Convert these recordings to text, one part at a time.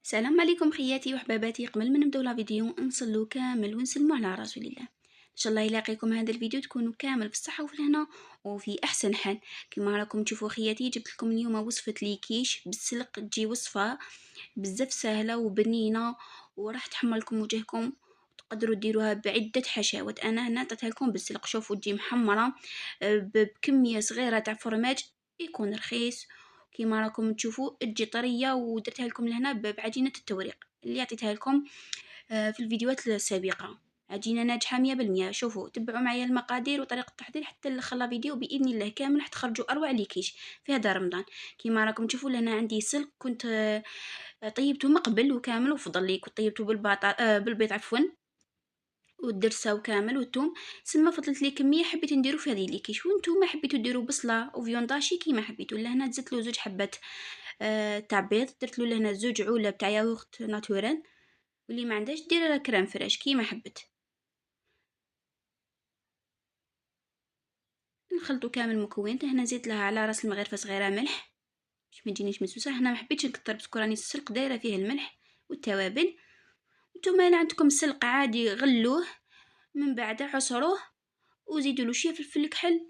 السلام عليكم خياتي وحباباتي. قبل ما نبداو لا فيديو نصلو كامل ونسلمو على رسول الله. ان شاء الله يلاقيكم هذا الفيديو تكونوا كامل في الصحه وفي الهنا وفي احسن حال. كما راكم تشوفوا خياتي جبت لكم اليوم وصفه لي كيش بالسلق، تجي وصفه بزاف سهله وبنينه وراح تحمر لكم وجهكم. تقدروا ديروها بعده حشوات، انا هنا عطيتها لكم بالسلق. شوفوا تجي محمره بكميه صغيره تاع فرماج، يكون رخيص. كيما راكم تشوفوا تجي طريه، ودرتها لكم لهنا بعجينه التوريق اللي عطيتها لكم في الفيديوهات السابقه. عجينه ناجحه 100%. شوفوا تبعوا معايا المقادير وطريقه التحضير حتى نخلى فيديو باذن الله كامل راح تخرجوا اروع لي كيش في هذا رمضان. كيما راكم تشوفوا لهنا عندي سلق كنت طيبته من قبل وكامل، وفضل لي كنت طيبته بالبيض عفوا، والدرسه وكامل والثوم. سما فضلت لي كميه حبيت نديرو في هذه ليكيش، وانتم حبيتو ديروا بصله وفيونداشي كيما حبيتو. لهنا زدت له زوج حبات تاع بيض، درت له لهنا زوج عولة تاع ياغورت ناتورال، واللي ما عندهاش دير كريم فريش كيما حبت. نخلطو كامل المكونات. هنا زيت لها على راس المغرفه صغيره ملح باش ما تجينيش مسوسه. هنا ما حبيتش نكتر باسكو راني السلق دايره فيه الملح والتوابل. نتوما الا عندكم السلق عادي غلوه، من بعد عصروه وزيدوا له شويه فلفل كحل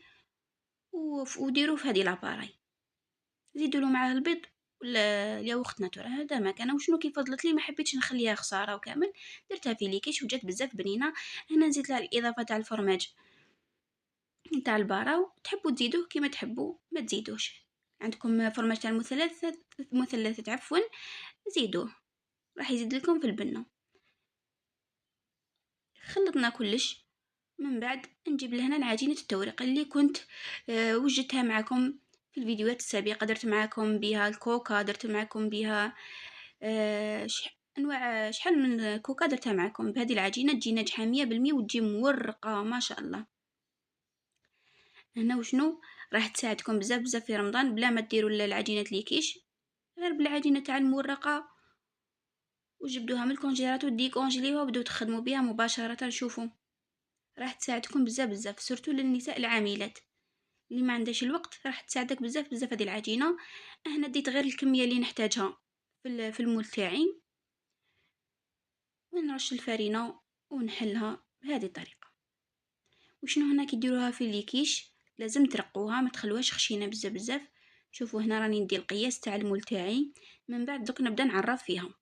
وديروه في هذه لاباراي. زيدوا له معاه البيض ولا الياغورت ناتورال. هذا ما كان. وشنو كي فضلت لي ما حبيتش نخليها خساره وكامل، درتها في ليكيش وجات بزاف بنينه. هنا نزيد لها الاضافه تاع الفرماج نتاع الباراو، تحبوا تزيدوه كيما تحبوا ما تزيدوش. عندكم فرماج تاع المثلثات عفوا، زيدوه راح يزيد لكم في البنه. خلطنا كلش. من بعد نجيب لهنا العجينه التوريق اللي كنت وجدتها معكم في الفيديوهات السابقه. درت معكم بها الكوكا، درت معكم بها انواع شحال من كوكا درتها معكم بهذه العجينه. تجي ناجحه 100% وتجي مورقه ما شاء الله. هنا وشنو راح تساعدكم بزاف بزاف في رمضان بلا ما ديروا العجينه ليكيش، غير بالعجينه تاع المورقه وجبدوها من الكونجيلاتور ديكونجليوها وبداو تخدموا بها مباشره. شوفوا راح تساعدكم بزاف بزاف، سورتو للنساء العاملات اللي ما عندهاش الوقت. راح تساعدك بزاف بزاف هذه العجينه. انا ديت غير الكميه اللي نحتاجها في المول تاعي، ونرش الفرينه ونحلها بهذه الطريقه. وشنو هنا كيديروها في ليكيش لازم ترقوها، ما تخلوهاش خشينه بزاف بزاف. شوفوا هنا راني ندي القياس تاع المول تاعي. من بعد دوك نبدا نعرف فيها.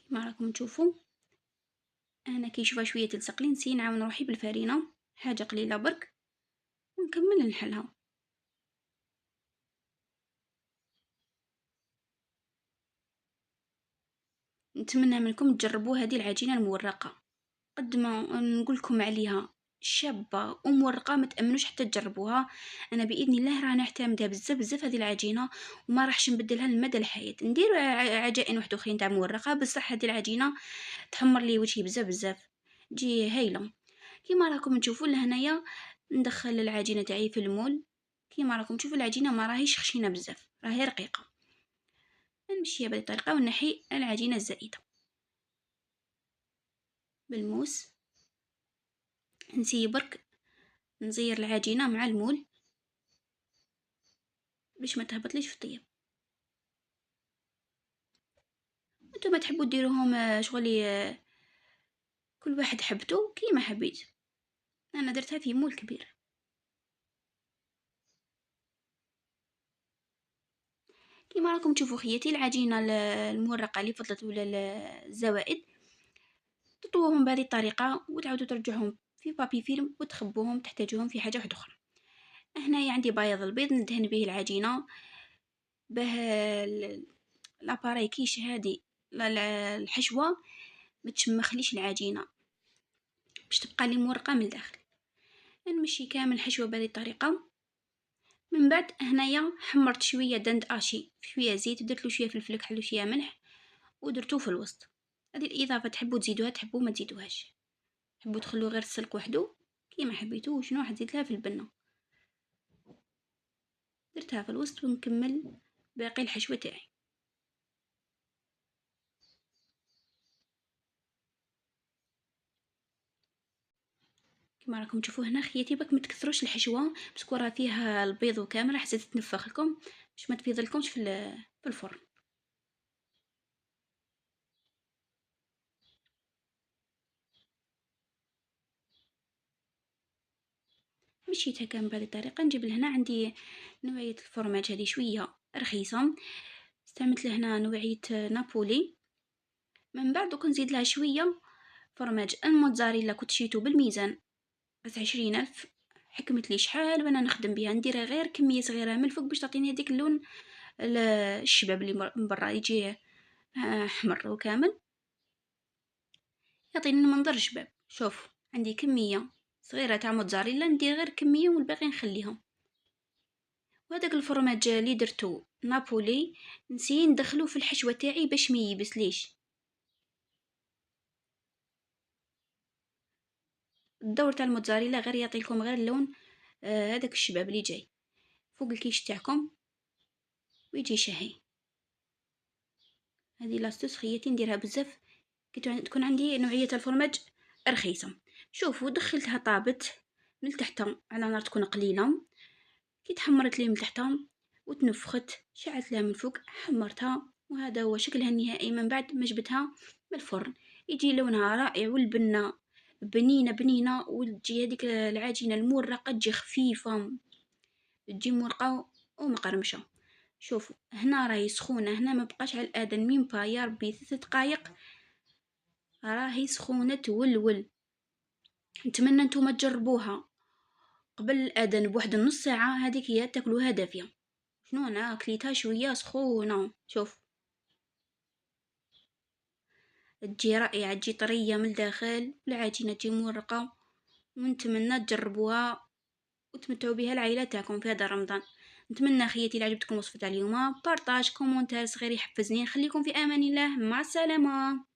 كما راكم تشوفوا انا كي نشوفها شويه تلصق لي نسي نعاون روحي بالفرينه، حاجه قليله برك ونكمل نحلها. نتمنى منكم تجربوا هذه العجينه المورقه. قد ما نقول لكم عليها شابه ومورقه ما تامنوش حتى تجربوها. انا باذن الله راح نعتمدها بزاف بزاف هذه العجينه، وما راحش نبدلها لمدى الحياه. ندير عجائن واحد اخرين تاع مورقه، بصح هذه العجينه تحمر لي وجهي بزاف بزاف، تجي هايله. كيما راكم تشوفوا لهنايا ندخل العجينه تاعي في المول. كيما راكم تشوفوا العجينه ما راهيش خشينه بزاف، راهي رقيقه. نمشيها بهذه الطريقه ونحي العجينه الزائده بالموس. نسي برك نزير العجينه مع المول باش ما تهبطليش في الطياب. نتوما تحبوا ديروهم شغلي كل واحد حبته كيما حبيت. انا درتها في مول كبير. كيما راكم تشوفوا خياتي العجينه المورقه اللي فضلت ولا الزوائد، تطووهم بهذه الطريقه وتعاودوا ترجعوهم في بابي فيلم وتخبوهم. تحتاجوهم في حاجه واحده اخرى. هنايا عندي بياض البيض ندهن به العجينه به لاباري كيش هذه الحشوه ما تشمخليش العجينه باش تبقى لي مورقه من الداخل. نمشي كامل الحشوه بهذه الطريقه. من بعد هنايا حمرت شويه دند اشي في شويه زيت، ودرت له شويه فلفل كحل وشويه ملح ودرتوه في الوسط. هذه الاضافه تحبوا تزيدوها تحبوا ما تزيدوهاش، تحبوا تخلوا غير السلق وحده كيما حبيتو. وشنو راح نزيد لها في البنه، درتها في الوسط ونكمل باقي الحشوه تاعي. كما راكم تشوفوا هنا خياتي باك ما تكثروش الحشوه، باسكو راه فيها البيض وكامل راح تزيد تنفخ لكم باش ما تفيض لكمش في الفرن. مشيت هكا من بهذه الطريقه. نجيب لهنا عندي نوعيه الفرماج هذه شويه رخيصه، استعملت لهنا نوعيه نابولي. من بعد دوك نزيد لها شويه فرماج الموتزاريلا، كنت شيتو بالميزان بس 20,000. حكمت لي شحال وانا نخدم بها، نديرها غير كميه صغيره من الفوق باش تعطيني هذيك اللون الشباب اللي من برا يجي احمر وكامل، يعطيني المنظر شباب. شوف عندي كميه صغيره تاع موتزاريلا، ندير غير كميه والباقي نخليهم. وهذاك الفرماج اللي درتو نابولي نسي ندخلوه في الحشوه تاعي باش ما يبسليش. الدور تاع الموتزاريلا غير يعطيكم غير اللون هذاك الشباب اللي جاي فوق الكيش تاعكم ويجي شهي. هذه لاستوس خياتي نديرها بزاف كي تكون عندي نوعيه الفرماج رخيصه. شوفوا دخلتها طابت من تحت على نار تكون قليله، كي تحمرت لي من تحت وتنفخت شعلت لها من فوق حمرتها، وهذا هو شكلها النهائي من بعد ما جبتها من الفرن. يجي لونها رائع والبنه بنينه بنينه، وتجي هذيك العجينه المورقه تجي خفيفه، تجي مرقه ومقرمشه. شوفوا هنا راهي سخونه، هنا ما بقاش على الاذان مين با يا ربي 3 دقائق راهي سخونه تولول. نتمنى نتوما تجربوها قبل الاذان بواحد النص ساعه، هذيك هي تاكلوها دافيه. شنو انا كليتها شويه سخونه. شوف تجي رائعه، تجي طريه من الداخل والعجينه تجي مرقه، ونتمنى تجربوها وتمتعوا بها العائله تاعكم في هذا رمضان. نتمنى خياتي اللي عجبتكم الوصفه تاع اليوم بارطاج كومونتير صغير يحفزني. نخليكم في امان الله، مع السلامه.